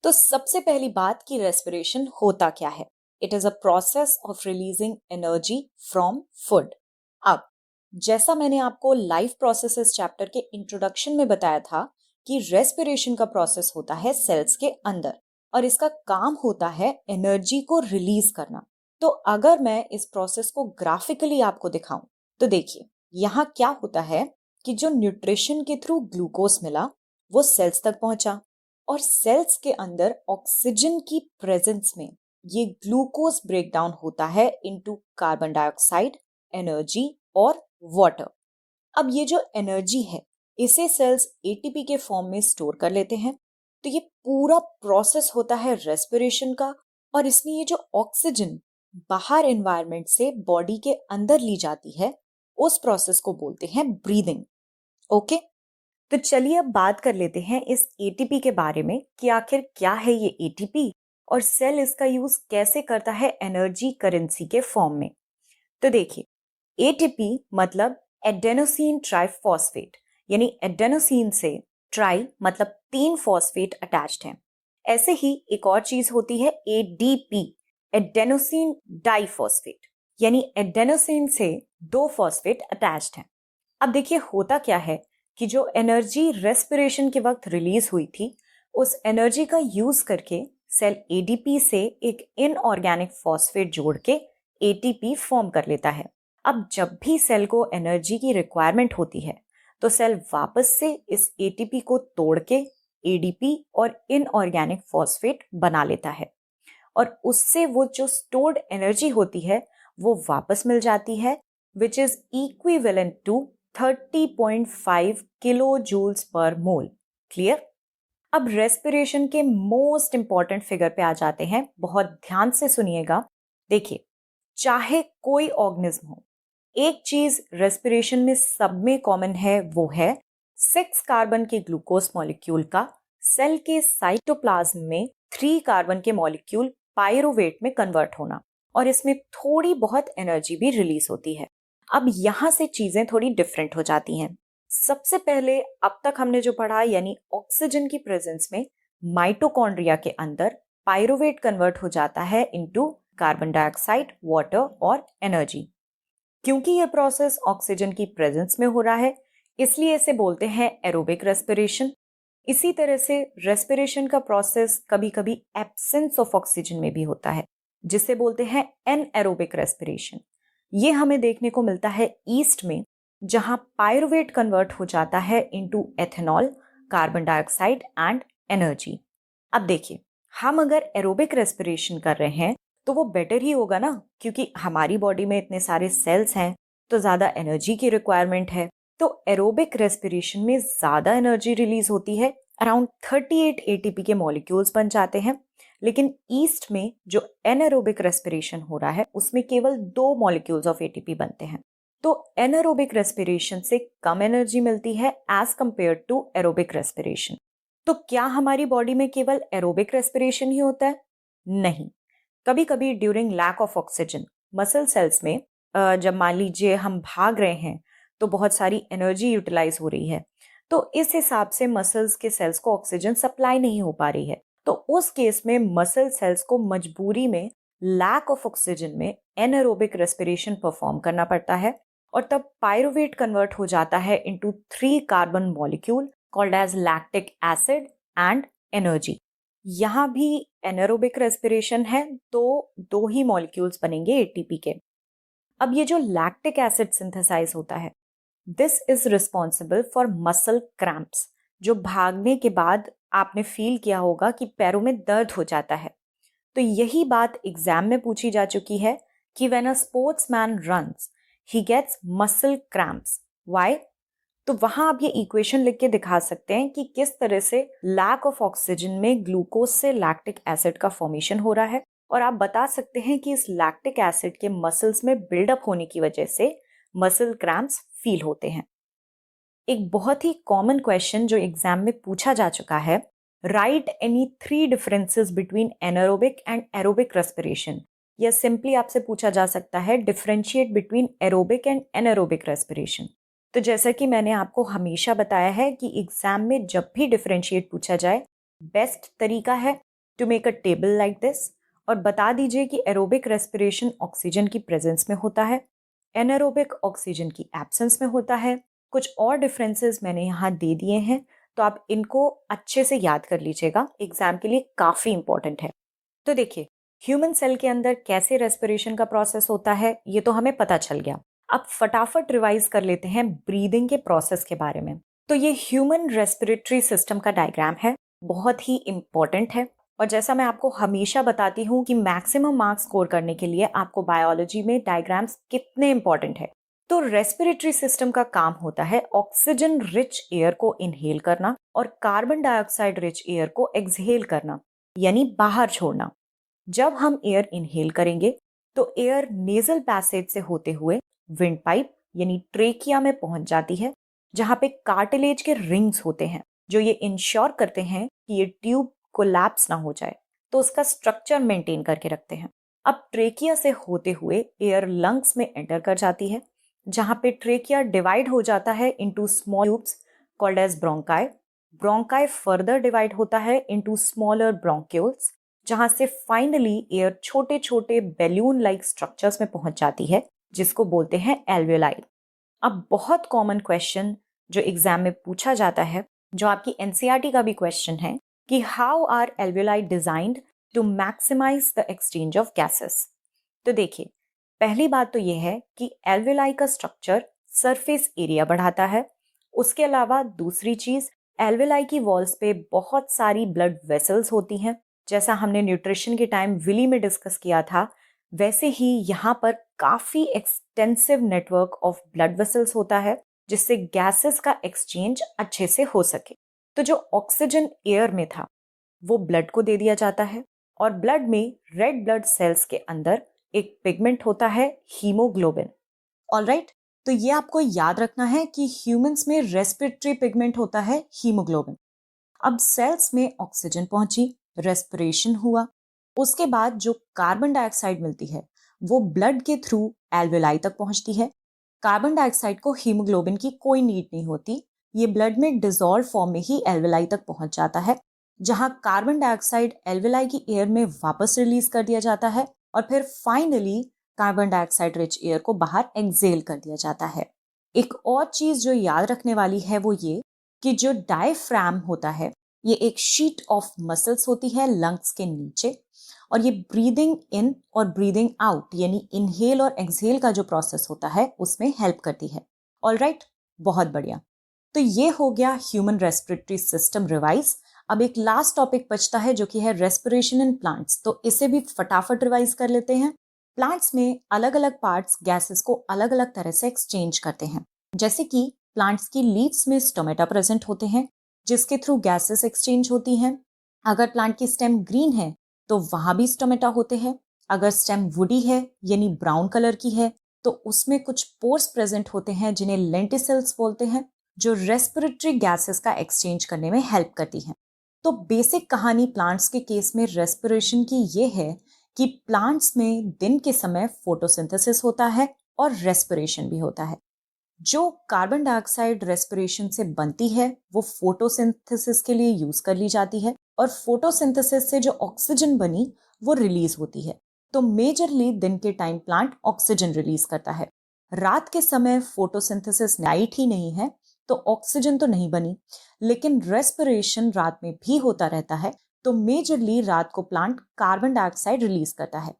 तो सबसे पहली बात कि रेस्पिरेशन होता क्या है। It is a process of releasing energy from food. अब जैसा मैंने आपको लाइफ प्रोसेसेस चैप्टर के इंट्रोडक्शन में बताया था कि रेस्पिरेशन का प्रोसेस होता है सेल्स के अंदर और इसका काम होता है एनर्जी को रिलीज करना। तो अगर मैं इस प्रोसेस को ग्राफिकली आपको दिखाऊं तो देखिए यहाँ क्या होता है कि जो न्यूट्रिशन के थ्रू ग्लूकोज मिला वो सेल्स तक पहुंचा और सेल्स के अंदर ऑक्सीजन की प्रेजेंस में ये ग्लूकोज ब्रेक डाउन होता है इनटू कार्बन डाइऑक्साइड, एनर्जी और वाटर। अब ये जो एनर्जी है इसे सेल्स एटीपी के फॉर्म में स्टोर कर लेते हैं। तो ये पूरा प्रोसेस होता है रेस्पिरेशन का और इसमें ये जो ऑक्सीजन बाहर एनवायरनमेंट से बॉडी के अंदर ली जाती है उस प्रोसेस को बोलते हैं ब्रीदिंग। ओके, तो चलिए अब बात कर लेते हैं इस एटीपी के बारे में कि आखिर क्या है ये एटीपी और सेल इसका यूज कैसे करता है एनर्जी करेंसी के फॉर्म में। तो देखिए, एटीपी मतलब एडेनोसिन ट्राइफॉस्फेट, यानी एडेनोसिन से ट्राई मतलब 3 फॉस्फेट अटैच्ड हैं। ऐसे ही एक और चीज होती है एडीपी, एडेनोसिन डाइफॉस्फेट, यानी एडेनोसिन से 2 फॉस्फेट अटैच्ड हैं। अब देखिए होता क्या है कि जो एनर्जी रेस्पिरेशन के वक्त रिलीज हुई थी उस एनर्जी का यूज करके सेल एडीपी से एक इनऑर्गेनिक फॉस्फेट जोड़ के एटीपी फॉर्म कर लेता है। अब जब भी सेल को एनर्जी की रिक्वायरमेंट होती है तो सेल वापस से इस एटीपी को तोड़ के एडीपी और इनऑर्गेनिक फॉस्फेट बना लेता है और उससे वो जो स्टोर्ड एनर्जी होती है वो वापस मिल जाती है, which is equivalent to 30.5 kilo joules per mole. Clear? अब रेस्पिरेशन के मोस्ट इंपॉर्टेंट फिगर पे आ जाते हैं, बहुत ध्यान से सुनिएगा। देखिए, चाहे कोई ऑर्गेनिज्म हो, एक चीज रेस्पिरेशन में सब में कॉमन है, वो है 6 कार्बन के ग्लूकोज मॉलिक्यूल का सेल के साइटोप्लाज्म में 3 कार्बन के मॉलिक्यूल पायरुवेट में कन्वर्ट होना और इसमें थोड़ी बहुत एनर्जी भी रिलीज होती है। अब यहां से चीजें थोड़ी डिफरेंट हो जाती हैं। सबसे पहले अब तक हमने जो पढ़ा यानी ऑक्सीजन की प्रेजेंस में माइटोकॉन्ड्रिया के अंदर पायरुवेट कन्वर्ट हो जाता है इनटू कार्बन डाइऑक्साइड, वाटर और एनर्जी। क्योंकि यह प्रोसेस ऑक्सीजन की प्रेजेंस में हो रहा है इसलिए इसे बोलते हैं एरोबिक रेस्पिरेशन। इसी तरह से रेस्पिरेशन का प्रोसेस कभी कभी एब्सेंस ऑफ ऑक्सीजन में भी होता है जिसे बोलते हैं एनएरोबिक रेस्पिरेशन। ये हमें देखने को मिलता है ईस्ट में, जहां पायरुवेट कन्वर्ट हो जाता है into ethanol, carbon dioxide and energy. अब देखिए, हम अगर एरोबिक रेस्पिरेशन कर रहे हैं तो वो बेटर ही होगा ना, क्योंकि हमारी बॉडी में इतने सारे सेल्स हैं तो ज्यादा एनर्जी की रिक्वायरमेंट है। तो एरोबिक रेस्पिरेशन में ज्यादा एनर्जी रिलीज होती है, अराउंड 38 एटीपी के मॉलिक्यूल्स बन जाते हैं। लेकिन ईस्ट में जो एनएरोबिक रेस्पिरेशन हो रहा है उसमें केवल 2 मॉलिक्यूल्स ऑफ एटीपी बनते हैं। तो एनएरोबिक रेस्पिरेशन से कम एनर्जी मिलती है as compare to aerobic respiration. तो क्या हमारी बॉडी में केवल एरोबिक रेस्पिरेशन ही होता है? नहीं, कभी कभी during lack of oxygen muscle cells में जब मान लीजिए हम भाग रहे हैं तो बहुत सारी एनर्जी यूटिलाइज हो रही है, तो इस हिसाब से मसल्स के सेल्स को ऑक्सीजन सप्लाई नहीं हो पा रही है, तो उस केस में मसल सेल्स को मजबूरी में लैक ऑफ ऑक्सीजन में एनएरोबिक रेस्पिरेशन परफॉर्म करना पड़ता है और तब पायरुवेट कन्वर्ट हो जाता है into 3 carbon molecule called as lactic acid and energy. यहां भी एनएरोबिक रेस्पिरेशन है तो 2 ही मॉलिक्यूल्स बनेंगे एटीपी के। अब ये जो लैक्टिक एसिड सिंथेसाइज होता है, this is responsible for muscle cramps. जो भागने के बाद आपने फील किया होगा कि पैरों में दर्द हो जाता है, तो यही बात एग्जाम में पूछी जा चुकी है कि when a sportsman runs he gets muscle cramps, why? तो वहां आप ये इक्वेशन लिख के दिखा सकते हैं कि किस तरह से लैक ऑफ ऑक्सीजन में ग्लूकोज से लैक्टिक एसिड का फॉर्मेशन हो रहा है और आप बता सकते हैं कि इस लैक्टिक एसिड के मसल्स में बिल्डअप होने की वजह से मसल क्रैम्प्स फील होते हैं। एक बहुत ही कॉमन क्वेश्चन जो एग्जाम में पूछा जा चुका है, right any 3 differences between anaerobic and aerobic respiration, या सिंपली आपसे पूछा जा सकता है differentiate between aerobic and anaerobic respiration. तो जैसा कि मैंने आपको हमेशा बताया है कि एग्जाम में जब भी डिफरेंशिएट पूछा जाए बेस्ट तरीका है to make a table like this और बता दीजिए कि एरोबिक रेस्पिरेशन ऑक्सीजन की प्रेजेंस में होता है, एनारोबिक ऑक्सीजन की एब्सेंस में होता है। कुछ और डिफरेंसेस मैंने यहाँ दे दिए हैं, तो आप इनको अच्छे से याद कर लीजिएगा, एग्जाम के लिए काफी इंपॉर्टेंट है। तो देखिए, ह्यूमन सेल के अंदर कैसे रेस्पिरेशन का प्रोसेस होता है ये तो हमें पता चल गया। अब फटाफट रिवाइज कर लेते हैं ब्रीदिंग के प्रोसेस के बारे में। तो ये ह्यूमन रेस्पिरेटरी सिस्टम का डायग्राम है, बहुत ही इंपॉर्टेंट है। और जैसा मैं आपको हमेशा बताती हूँ कि मैक्सिमम मार्क्स स्कोर करने के लिए आपको बायोलॉजी में डायग्राम्स कितने इंपॉर्टेंट है। तो रेस्पिरेटरी सिस्टम का काम होता है ऑक्सीजन रिच एयर को इनहेल करना और कार्बन डाइऑक्साइड रिच एयर को एक्सहेल करना, यानी बाहर छोड़ना। जब हम एयर इनहेल करेंगे तो एयर नेजल पैसेज से होते हुए विंड पाइप यानी ट्रेकिया में पहुंच जाती है, जहां पे कार्टिलेज के रिंग्स होते हैं जो ये इंश्योर करते हैं कि ये ट्यूब कोलैप्स ना हो जाए, तो उसका स्ट्रक्चर मेंटेन करके रखते हैं। अब ट्रेकिया से होते हुए एयर लंग्स में एंटर कर जाती है, जहां पे ट्रेकिया डिवाइड हो जाता है into small tubes called as bronchi. Bronchi further divide होता है इनटू स्मॉलर ब्रोंक्यूल्स, जहां से फाइनली एयर छोटे छोटे बैलून लाइक स्ट्रक्चर्स में पहुंच जाती है, जिसको बोलते हैं एल्वेलाई। अब बहुत कॉमन क्वेश्चन जो एग्जाम में पूछा जाता है, जो आपकी एनसीईआरटी का भी क्वेश्चन है, कि how are alveoli designed to maximise the exchange of gases. तो देखिए, पहली बात तो यह है कि एल्वेलाई का स्ट्रक्चर सरफेस एरिया बढ़ाता है। उसके अलावा दूसरी चीज, एल्वेलाई की वॉल्स पे बहुत सारी ब्लड वेसल्स होती हैं। जैसा हमने न्यूट्रिशन के टाइम विली में डिस्कस किया था, वैसे ही यहाँ पर काफी extensive network of blood vessels होता है, जिससे गैसेस का एक्सचेंज अच्छे से हो सके। तो जो ऑक्सीजन एयर में था वो ब्लड को दे दिया जाता है, और ब्लड में रेड ब्लड सेल्स के अंदर एक पिगमेंट होता है हीमोग्लोबिन। ऑलराइट, तो ये आपको याद रखना है कि ह्यूमंस में रेस्पिरेटरी पिगमेंट होता है हीमोग्लोबिन। अब सेल्स में ऑक्सीजन पहुंची, रेस्पिरेशन हुआ, उसके बाद जो कार्बन डाइऑक्साइड मिलती है वो ब्लड के थ्रू एल्वेलाई तक पहुंचती है। कार्बन डाइऑक्साइड को हीमोग्लोबिन की कोई नीड नहीं होती, ये ब्लड में डिसॉल्व फॉर्म में ही एल्वेलाई तक पहुंच जाता है, जहां कार्बन डाइऑक्साइड एल्वेलाई की एयर में वापस रिलीज कर दिया जाता है, और फिर finally carbon dioxide rich air को बाहर एक्सहेल कर दिया जाता है। एक और चीज जो याद रखने वाली है वो ये कि जो डायफ्राम होता है, ये एक शीट ऑफ मसल्स होती है लंग्स के नीचे, और ये ब्रीदिंग इन और ब्रीदिंग आउट यानी इनहेल और एक्सहेल का जो प्रोसेस होता है उसमें हेल्प करती है। ऑलराइट, बहुत बढ़िया। तो ये हो गया ह्यूमन रेस्पिरेटरी सिस्टम रिवाइज। अब एक लास्ट टॉपिक बचता है जो कि है रेस्पिरेशन इन प्लांट्स, तो इसे भी फटाफट रिवाइज कर लेते हैं। प्लांट्स में अलग अलग पार्ट्स गैसेस को अलग अलग तरह से एक्सचेंज करते हैं। जैसे कि प्लांट्स की लीव्स में स्टोमेटा प्रेजेंट होते हैं, जिसके थ्रू गैसेस एक्सचेंज होती हैं। अगर प्लांट की स्टेम ग्रीन है तो वहां भी स्टोमेटा होते हैं। अगर स्टेम वुडी है यानी ब्राउन कलर की है तो उसमें कुछ पोर्स प्रेजेंट होते हैं जिन्हें लेंटिसल्स बोलते हैं, जो रेस्पिरेटरी गैसेस का एक्सचेंज करने में हेल्प करती हैं। तो बेसिक कहानी प्लांट्स के केस में रेस्पिरेशन की ये है कि प्लांट्स में दिन के समय फोटोसिंथेसिस होता है और रेस्पिरेशन भी होता है। जो कार्बन डाइऑक्साइड रेस्पिरेशन से बनती है वो फोटोसिंथेसिस के लिए यूज कर ली जाती है, और फोटोसिंथेसिस से जो ऑक्सीजन बनी वो रिलीज होती है। तो मेजरली दिन के टाइम प्लांट ऑक्सीजन रिलीज करता है। रात के समय फोटोसिंथेसिस नाइट ही नहीं है तो ऑक्सीजन तो नहीं बनी, लेकिन रेस्पिरेशन रात में भी होता रहता है, तो मेजरली रात को प्लांट कार्बन डाइऑक्साइड रिलीज करता है।